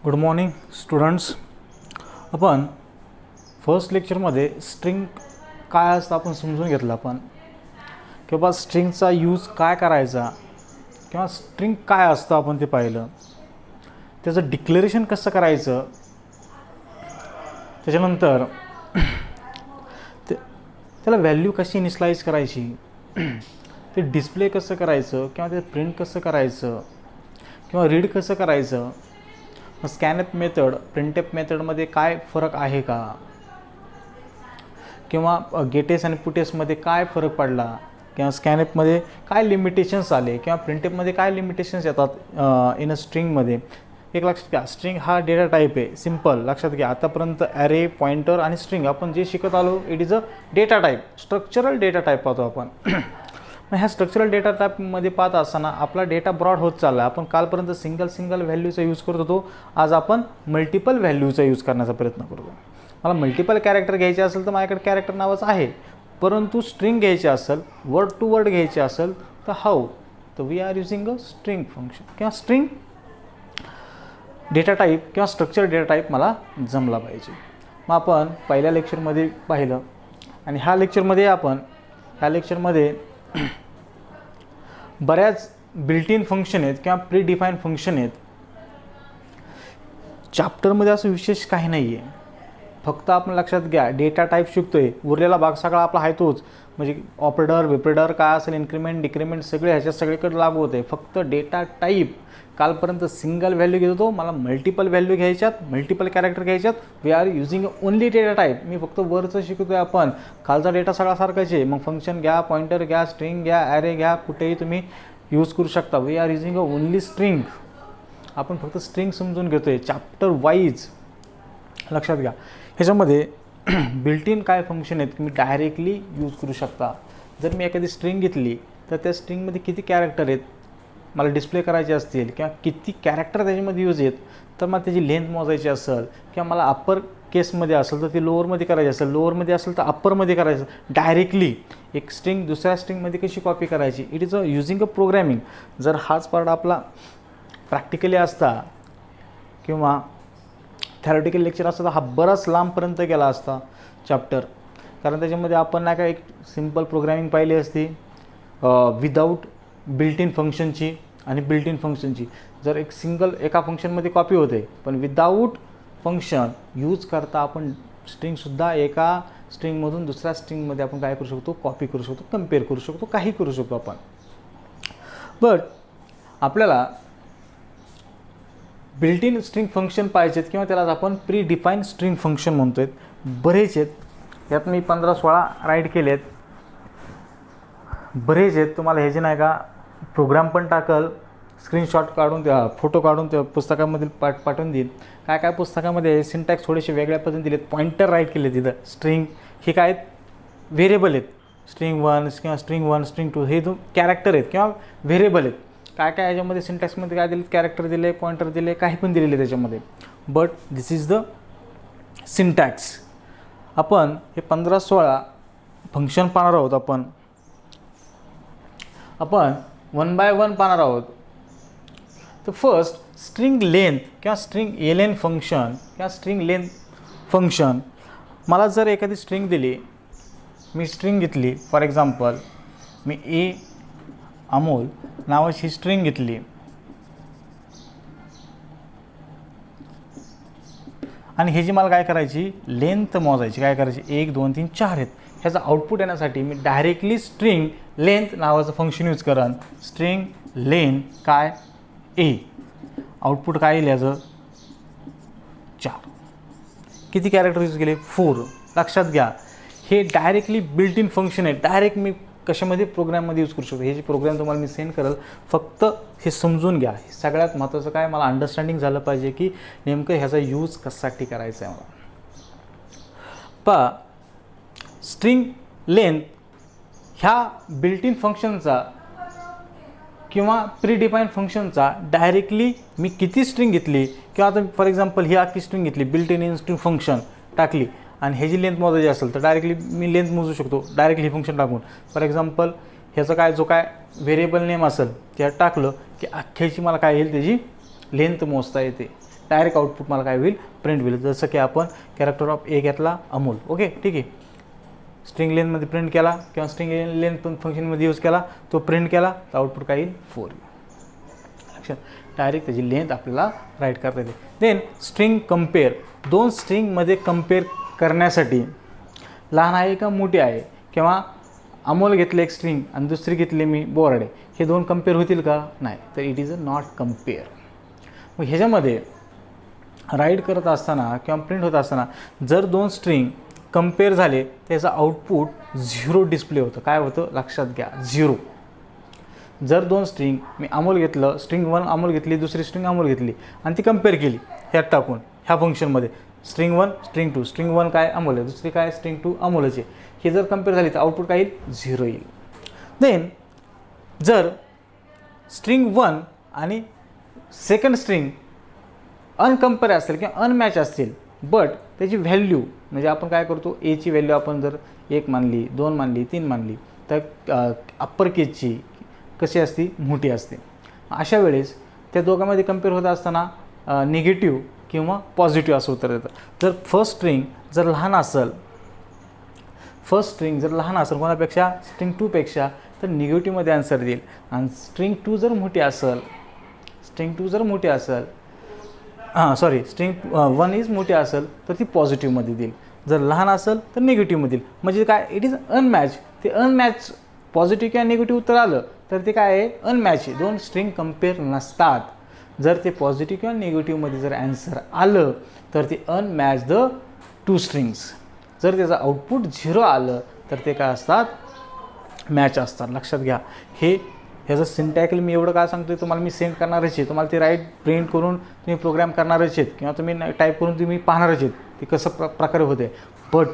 Good morning students. आपण first लेक्चरमध्ये string काय असतं आपण समजून घेतलं आपण, किंवा स्ट्रिंगचा यूज काय करायचा किंवा स्ट्रिंग काय असतं आपण ते पाहिलं. त्याचं डिक्लेरेशन कसं करायचं, त्याच्यानंतर त्याला व्हॅल्यू कशी इनिशलाइज करायची, ते डिस्प्ले कसं करायचं किंवा ते प्रिंट कसं करायचं किंवा रीड कसं करायचं. स्कॅनएफ मेथड प्रिंटएफ मेथडमध्ये काय फरक आहे का, किंवा गेटेस आणि पुटेसमध्ये काय फरक पडला, किंवा स्कॅनएफमध्ये काय लिमिटेशन्स आले किंवा प्रिंटएफमध्ये काय लिमिटेशन्स येतात इन अ स्ट्रिंगमध्ये. एक लक्षात घ्या, स्ट्रिंग हा डेटा टाईप आहे. सिम्पल लक्षात घ्या, आतापर्यंत ॲरे, पॉइंटर आणि स्ट्रिंग आपण जे शिकत आलो it is a data type, structural data type पाहतो आपण. ह्या स्ट्रक्चरल डेटा टाईपमध्ये पाहत असताना आपला डेटा ब्रॉड होत चालला. आपण कालपर्यंत सिंगल व्हॅल्यूचा यूज करत होतो, आज आपण मल्टिपल व्हॅल्यूचा यूज करण्याचा प्रयत्न करतो. मला मल्टिपल कॅरेक्टर घ्यायचे असेल तर माझ्याकडे कॅरेक्टर नावाचं आहे, परंतु स्ट्रिंग घ्यायचे असेल, वर्ड टू वर्ड घ्यायचे असेल तर हाऊ, तर we are using a string function किंवा स्ट्रिंग डेटा टाईप किंवा स्ट्रक्चर डेटा टाईप मला जमला पाहिजे. मग आपण पहिल्या लेक्चरमध्ये पाहिलं आणि ह्या लेक्चरमध्ये बऱ्याच बिल्ट इन फंक्शन आहेत किंवा प्री डिफाईन फंक्शन आहेत. चॅप्टरमध्ये असं विशेष काही नाही आहे, फक्त आपण लक्षात घ्या डेटा टाईप शिकतोय, उरलेला भाग सगळा आपला आहे तोच. म्हणजे ऑपरेटर विपरेटर काय असेल, इन्क्रीमेंट डिक्रीमेंट सगळे ह्याच्यात सगळीकडे लागू होते. फक्त डेटा टाईप कालपर्यंत सिंगल व्हॅल्यू घेत होतो, मला मल्टिपल व्हॅल्यू घ्यायच्यात, मल्टिपल कॅरेक्टर घ्यायच्यात. We are using only data type. मी फक्त वरचं शिकतोय, आपण खालचा डेटा सगळा सारखाच आहे. मग फंक्शन घ्या, पॉइंटर घ्या, स्ट्रिंग घ्या, ॲरे घ्या, कुठेही तुम्ही यूज करू शकता. We are using a only string. आपण फक्त स्ट्रिंग समजून घेतोय चॅप्टर वाईज. लक्षात घ्या, ह्याच्यामध्ये बिल्ट इन काय फंक्शन आहेत तुम्ही डायरेक्टली यूज करू शकता. जर मी एखादी स्ट्रिंग घेतली तर त्या स्ट्रिंगमध्ये किती कॅरेक्टर आहेत मला डिस्प्ले करायचे असतील किंवा किती कॅरेक्टर त्याच्यामध्ये यूज आहेत, तर मला त्याची लेंथ मोजायची असेल किंवा मला अप्पर केसमध्ये असेल तर ती लोअरमध्ये करायची असेल, लोअरमध्ये असेल तर अप्परमध्ये करायचं. डायरेक्टली एक स्ट्रिंग दुसऱ्या स्ट्रिंगमध्ये कशी कॉपी करायची, it is a using a programming. जर हाच पार्ट आपला प्रॅक्टिकली असता किंवा थेरॉटिकल लेक्चर असता तर हा बराच लांबपर्यंत गेला असता चॅप्टर. कारण त्याच्यामध्ये आपण नाही का एक सिम्पल प्रोग्रॅमिंग पाहिली असती विदाऊट बिल्ट इन फंक्शनची आणि बिल्ट इन फंक्शनची. जर एक एका फंक्शनमध्ये कॉपी होते, पण विदाऊट फंक्शन यूज करता आपण स्ट्रिंगसुद्धा एका स्ट्रिंगमधून दुसऱ्या स्ट्रिंगमध्ये आपण काय करू शकतो, कॉपी करू शकतो, कम्पेअर करू शकतो, काही करू शकतो आपण. बट आपल्याला बिल्ट इन स्ट्रिंग फंक्शन पाहिजेत किंवा त्याला आपण प्री डिफाईन स्ट्रिंग फंक्शन म्हणतोय. बरेच आहेत, यात मी 15-16 राईट केलेत. बरेच आहेत, तुम्हाला हे जे नाही का प्रोग्राम पण टाकल, स्क्रीनशॉट काढून फोटो काढून त्या पुस्तकामधील पाठवून देईल. काय काय पुस्तकामध्ये सिंटॅक्स थोडेसे वेगळ्या पद्धतीने दिलेत. पॉइंटर राईट केले तिथं. स्ट्रिंग हे काय आहेत, व्हेरिएबल आहेत. स्ट्रिंग 1 किंवा स्ट्रिंग 1 स्ट्रिंग 2 हे दोन कॅरेक्टर आहेत किंवा व्हेरिएबल आहेत. काय काय याच्यामध्ये सिंटॅक्समध्ये काय दिले, कॅरेक्टर दिले, पॉइंटर दिले, काही पण दिलेले त्याच्यामध्ये. But this is the syntax. आपण हे 15-16 फंक्शन पाहणार आहोत. आपण 1 बाय 1 पाहणार आहोत. तर फर्स्ट स्ट्रिंग लेंथ किंवा स्ट्रिंग एलेन फंक्शन किंवा स्ट्रिंग लेंथ फंक्शन. मला जर एखादी स्ट्रिंग दिली, मी स्ट्रिंग घेतली, फॉर एक्झाम्पल मी ए अमोल नावाची स्ट्रिंग घेतली आणि ह्याची मला काय करायची, लेंथ मोजायची. काय करायची, 1 2 3 4 आहेत. ह्याचा आउटपुट येण्यासाठी मी डायरेक्टली स्ट्रिंग लेंथ नावाचं फंक्शन यूज करेन. स्ट्रिंग लेंथ काय ए, आउटपुट काय येईल याचं 4. किती कॅरेक्टर यूज केले, 4. लक्षात घ्या, हे डायरेक्टली बिल्ट इन फंक्शन आहे. डायरेक्ट मी कशामध्ये प्रोग्राममध्ये यूज करू शकतो. हे जे प्रोग्राम तुम्हाला मी सेंड करेल, फक्त हे समजून घ्या. हे सगळ्यात महत्त्वाचं काय, मला अंडरस्टँडिंग झालं पाहिजे की नेमकं ह्याचा यूज कशासाठी करायचा आहे मला. स्ट्रिंग लेंथ ह्या बिल्ट इन फंक्शनचा किंवा प्री डिफाईन फंक्शनचा डायरेक्टली मी किती स्ट्रिंग घेतली किंवा आता फॉर एक्झाम्पल ही आखी स्ट्रिंग घेतली, बिल्ट इन स्ट्रिंग फंक्शन टाकली आणि ह्याची लेंथ मोजायची असेल तर डायरेक्टली मी लेंथ मोजू शकतो डायरेक्टली फंक्शन टाकून. फॉर एक्झाम्पल ह्याचं काय जो काय व्हेरिएबल नेम असेल त्यात टाकलं की अख्ख्याची मला काय येईल, त्याची लेंथ मोजता येते. डायरेक्ट आउटपुट मला काय होईल, प्रिंट होईल. जसं की आपण कॅरेक्टर ऑफ ए घेतला अमोल, ओके ठीक आहे. स्ट्रिंग लेनमध्ये प्रिंट केला किंवा स्ट्रिंग लेन पण फंक्शनमध्ये यूज केला, तो प्रिंट केला तर आउटपुट काय येईल 4 येईल. लक्षात, डायरेक्ट त्याची लेंथ आपल्याला राईट करता येते. देन स्ट्रिंग कंपेअर, दोन स्ट्रिंगमध्ये कंपेअर करण्यासाठी लहान आहे का मोठी आहे, किंवा अमोल घेतले एक स्ट्रिंग आणि दुसरी घेतली मी बोराडे, हे दोन कंपेअर होतील का, नाही, तर it is a not compare. मग ह्याच्यामध्ये राईट करत असताना किंवा प्रिंट होत असताना जर दोन स्ट्रिंग कंपेअर झाले त्याचं आउटपुट 0 डिस्प्ले होतं. काय होतं लक्षात घ्या, 0. जर दोन स्ट्रिंग मी अमोल घेतलं, स्ट्रिंग 1 अमोल घेतली, दुसरी स्ट्रिंग अमोल घेतली आणि ती कंपेअर केली ह्यात टाकून ह्या फंक्शनमध्ये, स्ट्रिंग 1 स्ट्रिंग 2, स्ट्रिंग 1 काय अमोल आहे, दुसरी काय स्ट्रिंग 2 अमोलचे, हे जर कंपेअर झाली तर आउटपुट काय येईल, 0 येईल. देन जर स्ट्रिंग 1 आणि सेकंड स्ट्रिंग अनकंपेअर असेल किंवा अनमॅच असतील, बट त्याची व्हॅल्यू म्हणजे आपण काय करतो, एची व्हॅल्यू आपण जर 1 मानली, 2 मानली, 3 मानली, तर अप्पर केसची कशी असते, मोठी असते. अशा वेळेस त्या दोघांमध्ये कंपेअर होत असताना निगेटिव्ह किंवा पॉझिटिव्ह असं उत्तर देतं. जर फर्स्ट स्ट्रिंग जर लहान असेल कोणापेक्षा, स्ट्रिंग 2 पेक्षा, तर निगेटिव्हमध्ये आन्सर देईल. आणि स्ट्रिंग 2 जर मोठी असेल, स्ट्रिंग 1 इज मोठी असेल तर ती पॉझिटिव्हमध्ये देईल. जर लहान असेल तर निगेटिव्हमध्ये देईल. म्हणजे काय, इट इज अनमॅच. ते अनमॅच पॉझिटिव्ह किंवा निगेटिव्ह उत्तर आलं तर ते काय आहे, अनमॅच आहे. दोन स्ट्रिंग कंपेअर नसतात. जर ते पॉझिटिव्ह किंवा निगेटिव्हमध्ये जर ॲन्सर आलं तर ते अनमॅच द 2 स्ट्रिंग्स. जर त्याचं आउटपुट 0 आलं तर ते काय असतात, मॅच असतात. लक्षात घ्या. ह्याचं सिंटॅकल मी एवढं काय सांगतो, तुम्हाला मी सेंड करणारच आहे, तुम्हाला ते राईट प्रिंट करून तुम्ही प्रोग्राम करणारच आहेत किंवा तुम्ही टाईप करून तुम्ही पाहणारच आहेत ते कसं प्रकारे होते. बट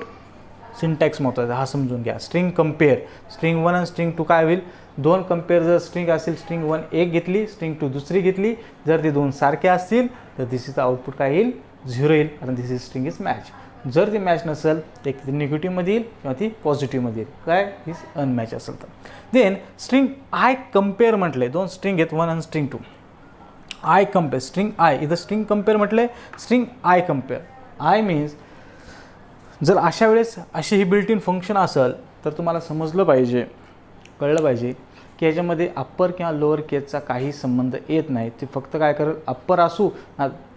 सिंटॅक्स महत्त्वाचा हा समजून घ्या. स्ट्रिंग कंपेअर, स्ट्रिंग 1 आणि स्ट्रिंग 2 काय होईल, दोन कंपेअर जर स्ट्रिंग असेल, स्ट्रिंग 1 एक घेतली, स्ट्रिंग 2 दुसरी घेतली, जर ते दोन सारखे असतील तर दिस इज आउटपुट काय येईल, 0 येईल. कारण दिस इज स्ट्रिंग इज मॅच. जर ती मॅच नसेल तर ती निगेटिव्हमध्ये येईल किंवा ती पॉझिटिव्हमध्ये येईल. काय, ही अनमॅच असेल तर. देन स्ट्रिंग आय कंपेअर म्हटले, दोन स्ट्रिंग आहेत 1 आणि string 2. I compare, string I, इथं स्ट्रिंग कंपेअर म्हटले, string I compare. I means जर अशा वेळेस अशी ही बिल्ट इन फंक्शन असेल तर तुम्हाला समजलं पाहिजे, कळलं पाहिजे की ह्याच्यामध्ये अप्पर किंवा लोअर केसचा काही संबंध येत नाही. ते फक्त काय करेल, अप्पर असू,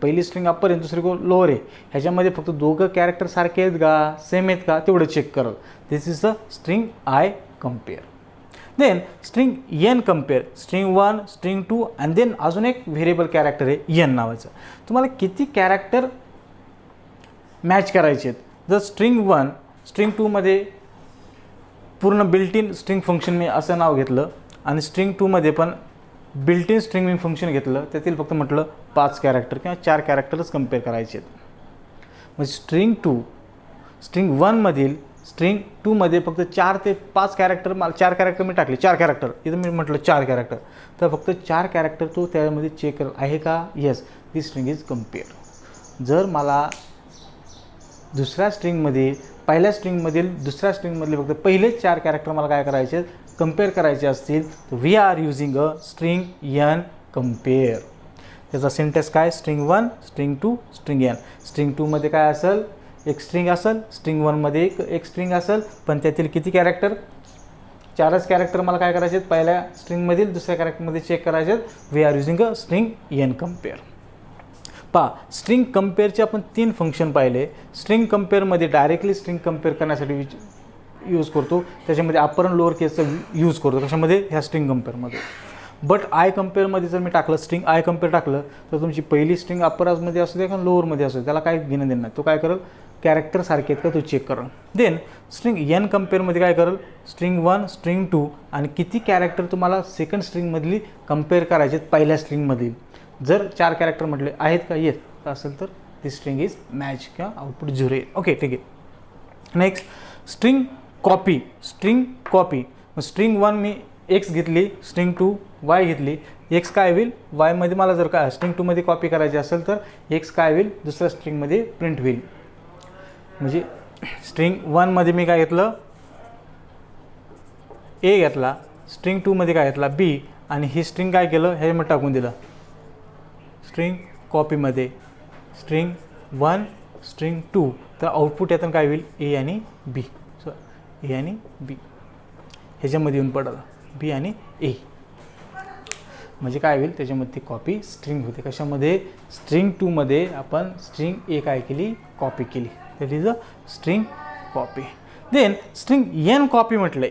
पहिली स्ट्रिंग अप्पर आहे दुसरी लोअर आहे, ह्याच्यामध्ये फक्त दोघं कॅरेक्टर सारखे आहेत का, सेम आहेत का, तेवढं चेक करेल. This is the string I compare. Then string n compare, string 1 string 2 आणि देन अजून एक व्हेरिएबल कॅरेक्टर आहे एन नावाचं. तुम्हाला किती कॅरेक्टर मॅच करायचे आहेत. जर स्ट्रिंग 1 स्ट्रिंग 2मध्ये पूर्ण बिल्ट इन स्ट्रिंग फंक्शन मी असं नाव घेतलं आणि स्ट्रिंग 2मध्ये पण बिल्ट इन स्ट्रिंग फंक्शन घेतलं, त्यातील फक्त म्हटलं 5 कॅरेक्टर किंवा 4 कॅरेक्टरच कंपेअर करायचे आहेत. म्हणजे स्ट्रिंग 1मधील स्ट्रिंग 2मध्ये फक्त 4 ते 5 कॅरेक्टर, मला 4 कॅरेक्टर मी टाकले, 4 कॅरेक्टर इथं मी म्हटलं 4 कॅरेक्टर, तर फक्त 4 कॅरेक्टर तो त्यामध्ये चेक करेल आहे का, yes this string is compare. जर मला दुसऱ्या स्ट्रिंगमध्ये पहिल्या स्ट्रिंगमधील दुसऱ्या स्ट्रिंगमधले फक्त पहिलेच 4 कॅरेक्टर मला काय करायचे, कंपेअर करायचे असतील तर we are using a string n compare. त्याचा सिंटॅक्स काय, string 1 string 2 string n. String 2मध्ये काय असेल, एक स्ट्रिंग असेल, स्ट्रिंग 1मध्ये एक स्ट्रिंग असेल, पण त्यातील किती कॅरेक्टर, 4च कॅरेक्टर मला काय करायचे आहेत, पहिल्या स्ट्रिंगमधील दुसऱ्या कॅरेक्टरमध्ये चेक करायचे आहेत. We are using a string n compare. String कंपेअरचे आपण 3 फंक्शन पाहिले. स्ट्रिंग कंपेअरमध्ये डायरेक्टली स्ट्रिंग कंपेअर करण्यासाठी यूज करतो, त्याच्यामध्ये अप्पर आणि लोअर केसचा यूज करतो. कशामध्ये, ह्या स्ट्रिंग कंपेअरमध्ये. बट आय कंपेअरमध्ये जर मी टाकलं, स्ट्रिंग आय कंपेअर टाकलं तर तुमची पहिली स्ट्रिंग अप्परमध्ये असू दे किंवा लोअरमध्ये असू दे, त्याला काय घेणं देणं नाही. तो काय करेल, कॅरेक्टर सारखे आहेत का तो चेक करेल. देन स्ट्रिंग एन कंपेअरमध्ये काय करेल, स्ट्रिंग 1 स्ट्रिंग 2 आणि किती कॅरेक्टर तुम्हाला सेकंड स्ट्रिंगमधली कंपेअर करायचे आहेत पहिल्या स्ट्रिंगमधील. जर 4 कॅरेक्टर म्हटले आहेत का, येत असेल तर दिस स्ट्रिंग इज मॅच किंवा आउटपुट 0 येईल. ओके ठीक आहे. Next string copy. स्ट्रिंग 1 मी एक्स घेतली, स्ट्रिंग 2 वाय घेतली. एक्स काय होईल, वायमध्ये मला जर काय स्ट्रिंग 2मध्ये कॉपी करायची असेल तर एक्स काय होईल, दुसऱ्या स्ट्रिंगमध्ये प्रिंट होईल. म्हणजे स्ट्रिंग 1मध्ये मी काय घेतलं, ए घेतला, स्ट्रिंग 2मध्ये काय घेतला, बी, आणि ही स्ट्रिंग काय केलं, ह्याच्यामध्ये टाकून दिलं स्ट्रिंग कॉपीमध्ये. स्ट्रिंग 1 स्ट्रिंग 2, तर आउटपुट यातून काय होईल ए आणि बी. सो ए आणि बी ह्याच्यामध्ये येऊन पडलं बी आणि ए, म्हणजे काय होईल त्याच्यामध्ये ती कॉपी स्ट्रिंग होते. कशामध्ये स्ट्रिंग 2 मध्ये आपण स्ट्रिंग ए काय केली कॉपी केली, that is a string copy. Then string N copy म्हटलं.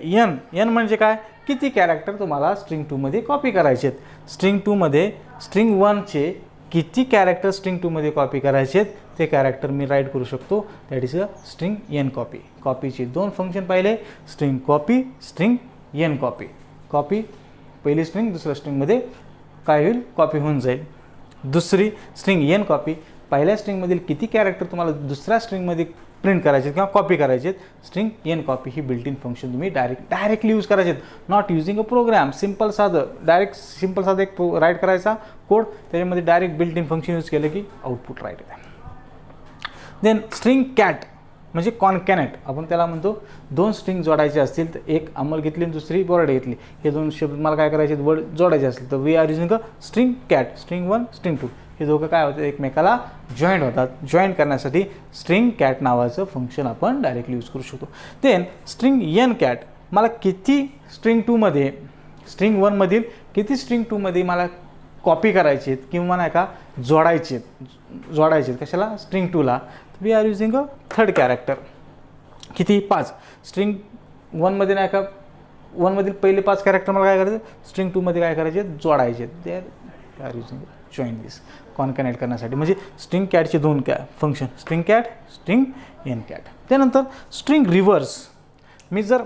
एन म्हणजे काय किती कॅरेक्टर तुम्हाला स्ट्रिंग 2 मध्ये कॉपी करायचे आहेत. स्ट्रिंग 2 मध्ये स्ट्रिंग 1चे किती कॅरेक्टर स्ट्रिंग 2 मध्ये कॉपी करायचे आहेत ते कॅरेक्टर मी राईट करू शकतो, that is a string N copy. कॉपीचे दोन फंक्शन पाहिले, string copy string N copy. Copy पहिली स्ट्रिंग दुसऱ्या स्ट्रिंगमध्ये काय होईल कॉपी होऊन जाईल. दुसरी स्ट्रिंग एन कॉपी, पहिल्या स्ट्रिंगमधील किती कॅरेक्टर तुम्हाला दुसऱ्या स्ट्रिंगमध्ये प्रिंट करायचे किंवा कॉपी करायचे, स्ट्रिंग एन कॉपी ही बिल्ट इन फंक्शन तुम्ही डायरेक्टली यूज करायचे, not using a program. Simple साधं एक राईट करायचा कोड, त्याच्यामध्ये direct built in function use केलं की आउटपुट राईट येते. देन स्ट्रिंग कॅट म्हणजे कॉनकॅनेट, आपण त्याला म्हणतो. दोन स्ट्रिंग जोडायचे असतील तर एक अंमल घेतली आणि दुसरी बोर्ड घेतली, हे दोन शब्द मला काय करायचे वर्ड जोडायचे असतील तर we are using a string cat. String 1 string 2 हे दोघं काय होतं एकमेकाला जॉईंट होतात. जॉईंट करण्यासाठी स्ट्रिंग कॅट नावाचं फंक्शन आपण डायरेक्टली यूज करू शकतो. देन स्ट्रिंग एन कॅट, मला किती स्ट्रिंग 2 मध्ये स्ट्रिंग 1 मधील किती स्ट्रिंग 2 मध्ये मला कॉपी करायचे आहेत किंवा नाही का जोडायचे कशाला स्ट्रिंग 2 ला, we are using a third character. किती 5 स्ट्रिंग 1 मध्ये नाही का 1 मधील पहिले 5 कॅरेक्टर मला काय करायचं स्ट्रिंग 2 मध्ये काय करायचे जोडायचे, they are using join this concatenate करण्यासाठी. म्हणजे स्ट्रिंग कॅटचे दोन फंक्शन, string cat string N cat. त्यानंतर स्ट्रिंग रिव्हर्स, मी जर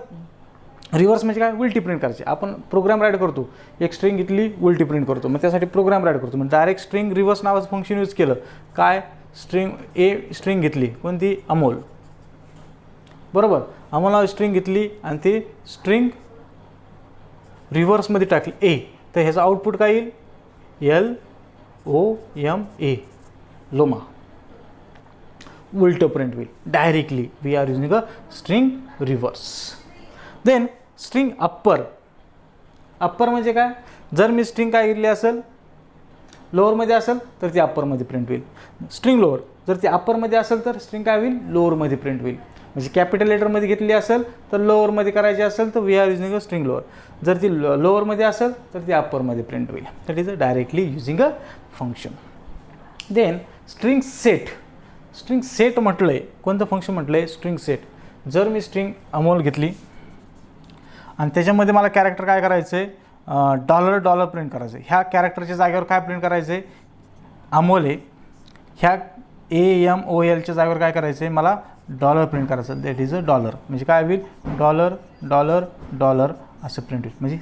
रिव्हर्स म्हणजे काय उलटी प्रिंट करायची. आपण प्रोग्राम राईट करतो, एक स्ट्रिंग घेतली उलटी प्रिंट करतो, मग त्यासाठी प्रोग्राम राईट करतो. मग डायरेक्ट स्ट्रिंग रिव्हर्स नावाचं फंक्शन यूज केलं. काय स्ट्रिंग ए स्ट्रिंग घेतली कोणती अमोल, बरोबर, अमोल स्ट्रिंग घेतली आणि ती स्ट्रिंग रिव्हर्समध्ये टाकली ए, तर ह्याचं आउटपुट काय येईल LOMA, लोमा. उलटं प्रिंट होईल directly. We are using a string reverse. Then string upper म्हणजे काय, जर मी स्ट्रिंग काय घेतली असेल लोअरमध्ये असेल तर ती अप्परमध्ये प्रिंट होईल. स्ट्रिंग लोअर जर ती अप्परमध्ये असेल तर स्ट्रिंग काय होईल लोअरमध्ये प्रिंट होईल. म्हणजे कॅपिटल लेटरमध्ये घेतली असेल तर लोअरमध्ये करायची असेल तर we are using a string lower. जर ती लोअरमध्ये असेल तर ती अप्परमध्ये प्रिंट होईल. That is a directly using a function. Then string set म्हटलं आहे, कोणतं फंक्शन म्हटलं आहे स्ट्रिंग सेट. जर मी स्ट्रिंग अमोल घेतली आणि त्याच्यामध्ये मला कॅरेक्टर काय करायचं आहे $$ प्रिंट करायचं आहे. ह्या कॅरेक्टरच्या जागेवर काय प्रिंट करायचं आहे अमोल आहे, ह्या AMOLच्या जागेवर काय करायचं आहे मला $. प्रिंट करायचं, दॅट इज अ $. म्हणजे काय होईल $$ असं प्रिंट होईल. म्हणजे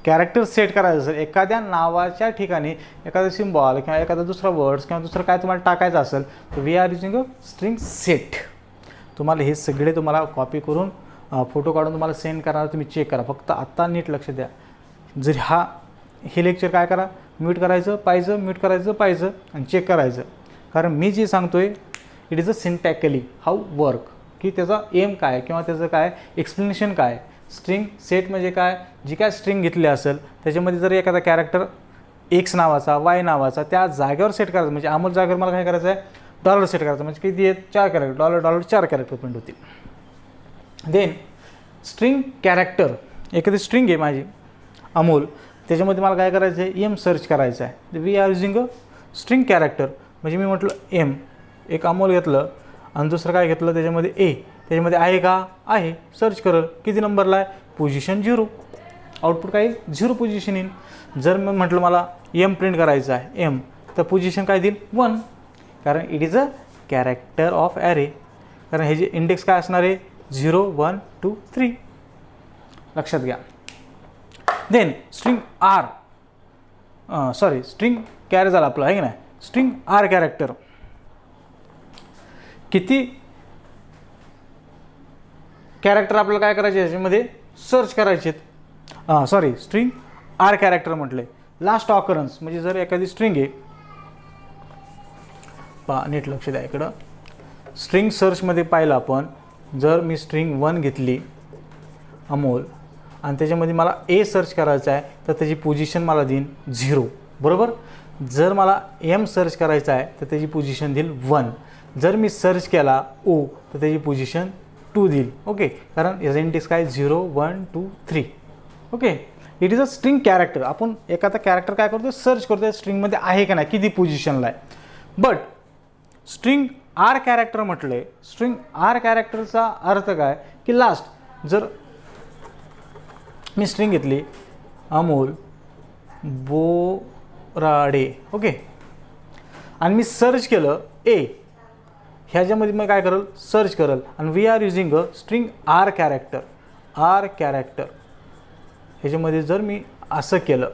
कॅरेक्टर सेट करायचं असेल एखाद्या नावाच्या ठिकाणी एखादा सिम्बॉल किंवा एखादा दुसरा वर्ड्स किंवा दुसरं काय तुम्हाला टाकायचं असेल तर we are using a string set. तुम्हाला हे सगळे तुम्हाला कॉपी करून फोटो काढून तुम्हाला सेंड करणार, तुम्ही चेक करा. फक्त आत्ता नीट लक्ष द्या. जर हे लेक्चर काय करा म्यूट करायचं पाहिजे, म्यूट करायचं पाहिजे आणि चेक करायचं. कारण मी जे सांगतोय it is a syntactically how work, की त्याचा एम काय किंवा त्याचं काय एक्सप्लेनेशन काय. स्ट्रिंग सेट म्हणजे काय, जी काय स्ट्रिंग घेतली असेल त्याच्यामध्ये जर एखादा कॅरेक्टर एक्स नावाचा वाय नावाचा त्या जागेवर सेट करायचं, म्हणजे अमोल जागेवर मला काय करायचं आहे $. सेट करायचं, म्हणजे किती आहेत 4 कॅरेक्टर $4 कॅरेक्टर प्रिंट होतील. देन स्ट्रिंग कॅरेक्टर, एखादी स्ट्रिंग आहे माझी अमोल, त्याच्यामध्ये मला काय करायचं आहे एम सर्च करायचं आहे. We are using a string character. म्हणजे मी म्हटलं एम, एक अमोल घेतलं आणि दुसरं काय घेतलं त्याच्यामध्ये ए, त्याच्यामध्ये आहे का आहे, सर्च करल किती नंबरला आहे पोझिशन 0, आउटपुट काय 0 पोझिशन येईल. जर मी म्हटलं मला एम प्रिंट करायचं आहे एम, तर पोझिशन काय देईल 1, कारण it is a character of array. कारण हे जे इंडेक्स काय असणार आहे 0 1 2 3, लक्षात घ्या. देन स्ट्रिंग स्ट्रिंग कॅरे झालं आपलं आहे की नाही. स्ट्रिंग आर कॅरेक्टर, किती कॅरेक्टर आपल्याला काय करायचे याच्यामध्ये सर्च करायचे. स्ट्रिंग आर कॅरेक्टर म्हटले लास्ट ऑकरन्स. म्हणजे जर एखादी स्ट्रिंग आहे नीट लक्ष द्या इकडं. स्ट्रिंग सर्चमध्ये पाहिलं आपण, जर मी स्ट्रिंग 1 घेतली अमोल आणि त्याच्यामध्ये मला ए सर्च करायचं आहे तर त्याची पोझिशन मला देईन 0, बरोबर. जर मला एम सर्च करायचा आहे तर त्याची पोझिशन देईल 1. जर मी सर्च केला ओ तर त्याची पोझिशन 2 देईल. ओके, कारण याचा इंडेक्स काय 0 1 2 3. Okay, it is a string character. आपण एखादा कॅरेक्टर काय करतो, सर्च करतो स्ट्रिंगमध्ये आहे का नाही, किती पोझिशनला आहे. बट स्ट्रिंग आर कॅरेक्टर म्हटले, स्ट्रिंग आर कॅरेक्टरचा अर्थ काय की लास्ट जर मी स्ट्रिंग घेतली अमोल बोराडे, ओके, आणि मी सर्च केलं ए, ह्याच्यामध्ये मग काय करेल, सर्च करेल. आणि we are using a string R character. ह्याच्यामध्ये जर मी असं केलं,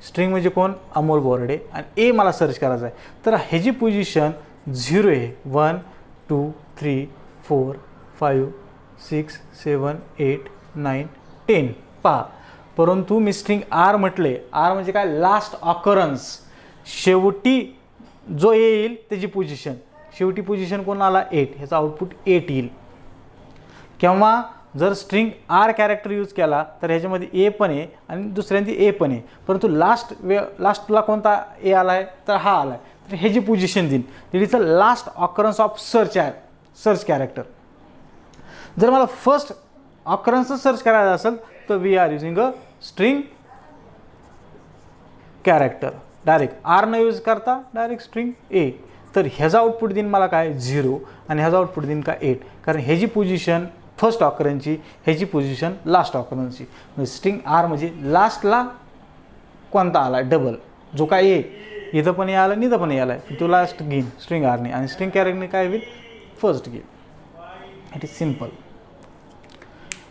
स्ट्रिंग म्हणजे कोण, अमोल बोराडे, आणि ए मला सर्च करायचं आहे, तर ह्याची पोझिशन 0 आहे. 1 2 3 4 5 6 7 8 9 10 पहा. परंतु मी स्ट्रिंग आर म्हटले, आर म्हणजे काय, लास्ट ऑकरन्स, शेवटी जो येईल त्याची पोझिशन. शेवटी पोझिशन कोण आला 8, ह्याचा आउटपुट 8 येईल. किंवा जर स्ट्रिंग आर कॅरेक्टर यूज केला तर ह्याच्यामध्ये ए पण आहे आणि दुसऱ्यांदी ए पण आहे, परंतु लास्टला कोणता ए आला आहे, तर हा आला आहे, तर ह्याची पोझिशन देईल. It is a last occurrence of search character. जर मला फर्स्ट ऑकरन्स सर्च करायचा असेल तर we are using a string character. Direct R न यूज करता डायरेक्ट स्ट्रिंग ए. तर ह्याचा आउटपुट देईन मला काय 0 आणि ह्याचा आउटपुट देईन का 8, कारण ह्याची पोझिशन फर्स्ट ऑकरन्सची, ह्याची पोझिशन लास्ट ऑकरन्सची. म्हणजे स्ट्रिंग आर म्हणजे लास्टला कोणता आला डबल, जो काय ए इथं पण आला आणि इथं पण आला आहे, तो लास्ट घेईन स्ट्रिंग आरने, आणि स्ट्रिंग कॅरेक्टरने काय होईल, फर्स्ट घेईन. It is simple.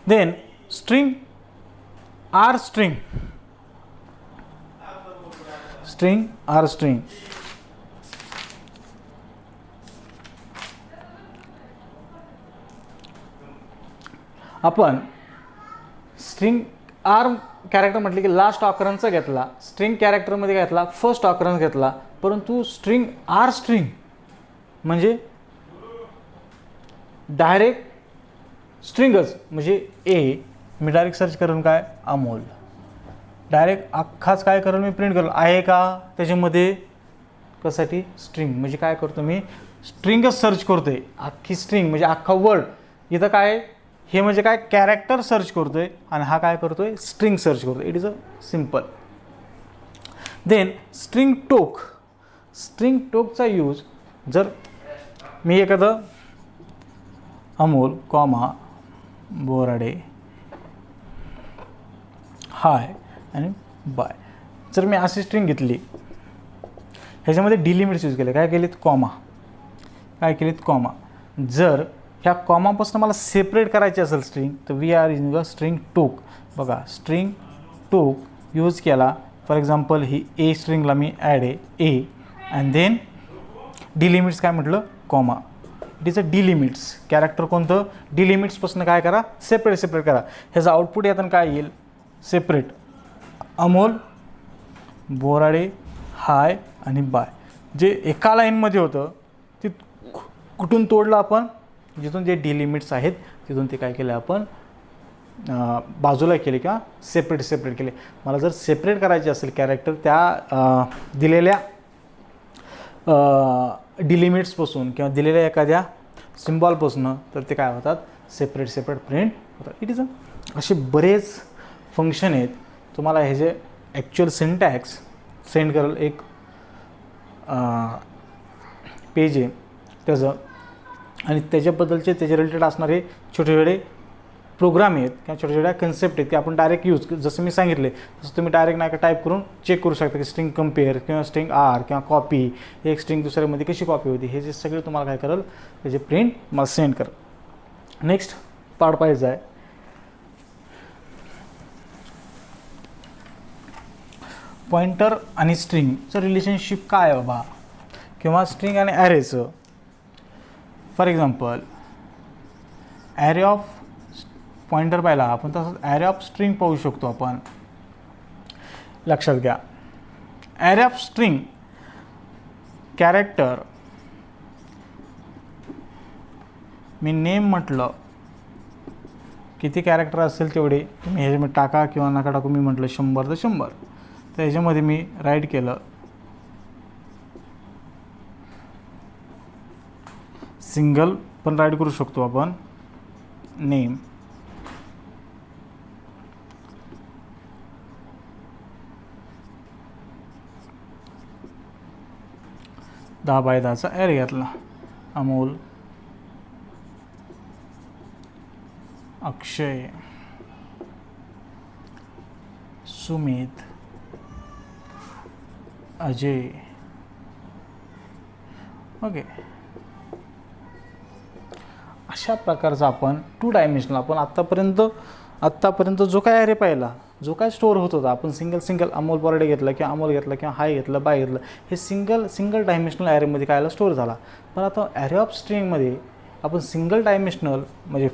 Then string R string आपण स्ट्रिंग आर कॅरेक्टर म्हटले की लास्ट ऑकरन्सचा घेतला, स्ट्रिंग कॅरेक्टरमध्ये घेतला फर्स्ट ऑकरन्स घेतला, परंतु स्ट्रिंग आर स्ट्रिंग म्हणजे डायरेक्ट स्ट्रिंगच, म्हणजे ए मी डायरेक्ट सर्च करून काय अमोल, डायरेक्ट अख्खाच काय करेल मी प्रिंट करेल आहे का त्याच्यामध्ये, कशासाठी स्ट्रिंग. म्हणजे काय करतो मी स्ट्रिंगच सर्च करतोय, अख्खी स्ट्रिंग म्हणजे अख्खा वर्ड. इथं काय हे म्हणजे काय कॅरेक्टर सर्च करतोय आणि हा काय करतोय स्ट्रिंग सर्च करतोय. It is a simple. Then string टोकचा यूज जर मी एखादं अमोल कॉमा बोराडे हाय आणि बाय, जर मी अशी स्ट्रिंग घेतली, ह्याच्यामध्ये डिलिमिट्स यूज केले, काय केलेत कॉमा. जर ह्या कॉमापासून मला सेपरेट करायची असेल स्ट्रिंग तर we are using a string tok. बघा स्ट्रिंग टोक यूज केला, फॉर एक्झाम्पल ही ए स्ट्रिंगला मी ॲड आहे ए, अँड देन डिलिमिट्स काय म्हटलं comma. It is a delimits. Character कोणतं, डिलिमिट्सपासून काय करा, सेपरेट करा. ह्याचं आउटपुट यातून काय येईल, सेपरेट अमोल बोराडे हाय आणि बाय. जे एका लाईनमध्ये होतं ते कुठून तोडलं आपण, जिथून जे डिलिमिट्स आहेत तिथून ते काय केलं आपण बाजूला केले किंवा सेपरेट केले. मला जर सेपरेट करायचे असेल कॅरेक्टर त्या दिलेल्या डिलिमिट्सपासून किंवा दिलेल्या एखाद्या सिम्बॉलपासून, तर ते काय होतात सेपरेट प्रिंट होतात. इट इज असे बरेच फंक्शन आहेत. तुम्हाला हे जे ॲक्च्युअल सिंटॅक्स सेंड करेल एक पेज आहे त्याचं, आणि त्याच्याबद्दलचे त्याचे रिलेटेड असणारे छोटे प्रोग्राम आहेत किंवा छोट्या कन्सेप्ट आहेत की आपण डायरेक्ट यूज, जसं मी सांगितले तसं तुम्ही डायरेक्ट नाही का टाईप करून चेक करू शकता की स्ट्रिंग कंपेअर किंवा स्ट्रिंग आर किंवा कॉपी, एक स्ट्रिंग दुसऱ्यामध्ये कशी कॉपी होती, हे जे सगळे तुम्हाला काय करेल त्याचे प्रिंट मला सेंड करेल. नेक्स्ट पार्ट पाहिजे आहे पॉइंटर आणि स्ट्रिंगचं रिलेशनशिप काय आहे बाबा, किंवा स्ट्रिंग आणि ॲरेचं. For example array of pointer पाहिला आपण, तसंच ॲरे ऑफ स्ट्रिंग पाहू शकतो आपण. लक्षात घ्या, array of string character me name म्हटलं, किती कॅरेक्टर असेल तेवढे तुम्ही ह्याच्यामध्ये टाका किंवा नका टाकू. मी म्हटलं 100 तर 100, तर ह्याच्यामध्ये मी राईट केलं सिंगल पण राईट करू शकतो आपण, नेम दहा बाय दहाचा ॲरे घेतला, अमोल, अक्षय, सुमित, अजय, ओके. अशा प्रकारचा आपण 2 डायमेन्शनल आपण आत्तापर्यंत जो काय ॲरे पाहिला, जो काय स्टोअर होत होता, आपण सिंगल अमोल बर्डे घेतला किंवा अमोल घेतला किंवा हाय घेतलं, बाय घेतलं, हे सिंगल डायमेन्शनल ॲरेमध्ये कायला स्टोअर झाला. पण आता ॲरे ऑफ स्ट्रिंगमध्ये आपण सिंगल डायमेन्शनल म्हणजे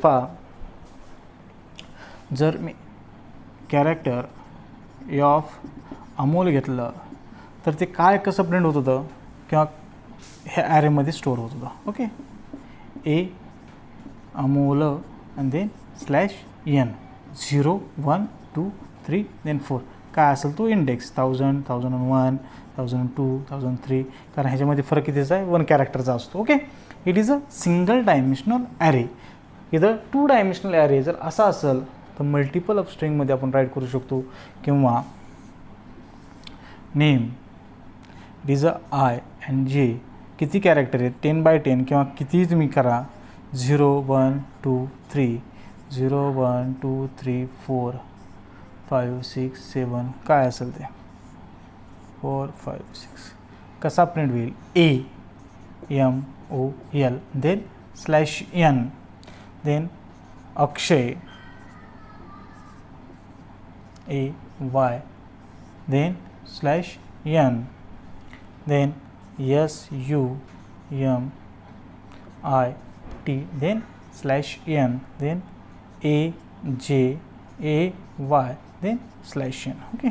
जर मी कॅरेक्टर ए ऑफ अमोल घेतलं तर ते काय कसं प्रिंट होत होतं किंवा ह्या ॲरेमध्ये स्टोअर होत होतं. ओके, ए अमोल आणि देन /n 0 1 2 3 देन 4 काय असेल तो इंडेक्स 1000 1001 1002 1003, कारण ह्याच्यामध्ये फरक कितीचा आहे, 1 कॅरेक्टरचा असतो. Okay, it is a single dimensional array. इथं 2 डायमेन्शनल ॲरे जर असा असेल तर मल्टिपल ऑफ स्ट्रिंगमध्ये आपण राईट करू शकतो, किंवा name it is a I and जे, किती कॅरेक्टर आहेत 10 बाय 10 किंवा कितीही तुम्ही करा, 0 1 2 3 0 1 2 3 4 5 6 7 काय असेल ते 4 5 6 कसा प्रिंट होईल, AMOL then /n then Akshay AY then /n then SUMIT then /n then AJAY then /n. Okay,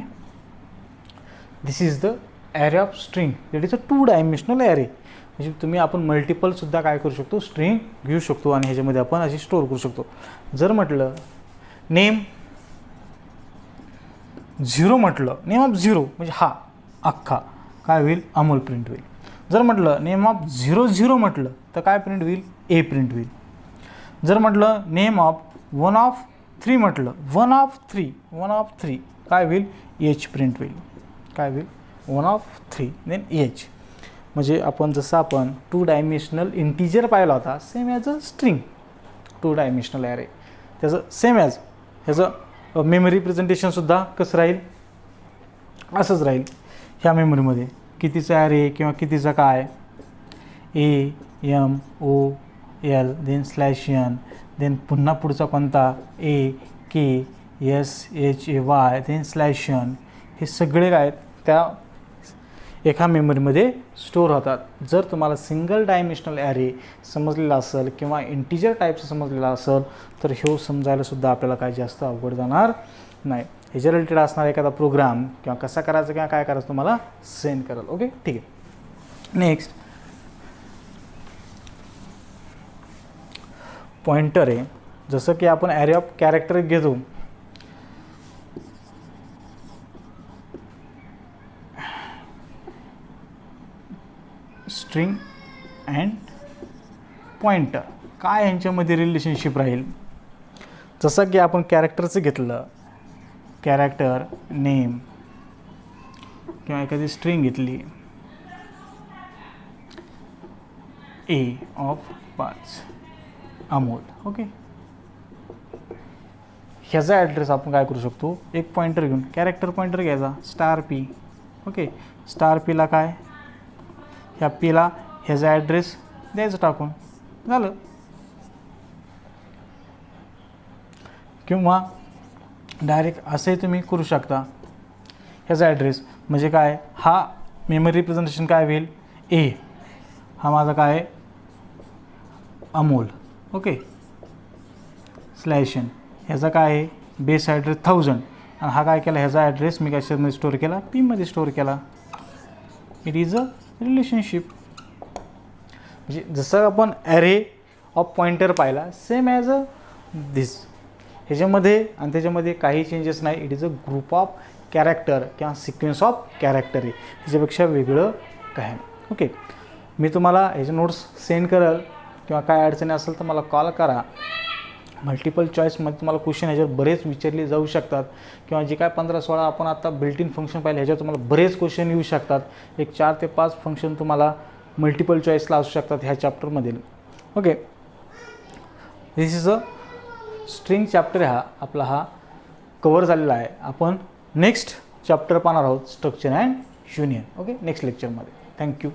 this is the array of string. It is a 2 dimensional array. म्हणजे तुम्ही आपण मल्टिपलसुद्धा काय करू शकतो, स्ट्रिंग घेऊ शकतो आणि ह्याच्यामध्ये आपण अशी स्टोअर करू शकतो. जर म्हटलं नेम 0 म्हटलं, नेम ऑफ 0 म्हणजे हा अख्खा काय होईल, अमोल प्रिंट होईल. जर म्हटलं नेम ऑफ 00 म्हटलं तर काय प्रिंट होईल, ए प्रिंट होईल. जर म्हटलं नेम ऑफ 1 ऑफ 3 म्हटलं, 1 ऑफ 3 काय होईल, एच प्रिंट होईल. काय होईल, 1 ऑफ 3 देन एच. म्हणजे आपण जसं आपण 2 डायमेन्शनल इंटिजर पाहिला होता, same as a string 2 dimensional array, त्याचं सेम ॲज ह्याचं मेमरी प्रेझेंटेशनसुद्धा कसं राहील, असंच राहील. ह्या मेमरीमध्ये कितीचा ॲरे किंवा कितीचा काय, AMOL देन /n देन पुन्हा पुढचा कोणता, AKSHAY देन /n, हे सगळे काय त्या एका मेमरीमध्ये स्टोअर होतात. जर तुम्हाला सिंगल डायमेन्शनल ॲरे समजलेला असेल किंवा इंटिजर टाईपचं समजलेला असेल तर ह्यो समजायलासुद्धा आपल्याला काय जास्त अवघड जाणार नाही. ह्याच्या रिलेटेड असणारा एखादा प्रोग्राम किंवा कसा करायचा किंवा काय करायचं तुम्हाला सेंड कराल. ओके, ठीक आहे. नेक्स्ट पॉइंटर आहे. जसं की आपण ॲरे ऑफ कॅरेक्टर घेतो, स्ट्रिंग अँड पॉइंटर, काय ह्यांच्यामध्ये रिलेशनशिप राहील. जसं की आपण कॅरेक्टरचं घेतलं, कॅरेक्टर नेम किंवा एखादी स्ट्रिंग घेतली, A ऑफ 5 अमोल. ओके, ह्याचा ॲड्रेस आपण काय करू शकतो, एक पॉइंटर घेऊन कॅरेक्टर पॉइंटर घ्यायचा *p. ओके, *pला काय, ह्या पीला ह्याचा ॲड्रेस द्यायचं टाकून, झालं. किंवा डायरेक्ट असंही तुम्ही करू शकता, ह्याचा ॲड्रेस म्हणजे काय, हा मेमरी रिप्रेझेंटेशन काय होईल, A हा माझा काय अमोल. ओके, /n ह्याचा काय आहे, बेस ॲड्रेस 1000 आणि हा काय केला, ह्याचा ॲड्रेस मी कशामध्ये स्टोअर केला, पीमध्ये स्टोअर केला. It is a relationship. म्हणजे जसं आपण ॲरे ऑफ पॉइंटर पाहिला, सेम ॲज अ दिस, ह्याच्यामध्ये आणि त्याच्यामध्ये काही चेंजेस नाही. It is a group of character किंवा सिक्वेन्स ऑफ कॅरेक्टर आहे, ह्याच्यापेक्षा वेगळं काय. ओके, मी तुम्हाला ह्याचे नोट्स सेंड करेल. किंवा काय अडचणी असेल तर मला कॉल करा. मल्टिपल चॉईसमध्ये तुम्हाला क्वेश्चन ह्याच्यावर बरेच विचारले जाऊ शकतात किंवा जे काय 15-16 आपण आता बिल्ट इन फंक्शन पाहिले ह्याच्यावर तुम्हाला बरेच क्वेश्चन येऊ शकतात. एक 4 ते 5 फंक्शन तुम्हाला मल्टिपल चॉईसला असू शकतात ह्या चॅप्टरमधील. Okay, this is a string chapter. आपला हा कवर झालेला आहे. आपण नेक्स्ट चॅप्टर पाहणार आहोत structure and union. Okay, next लेक्चरमध्ये. थँक्यू.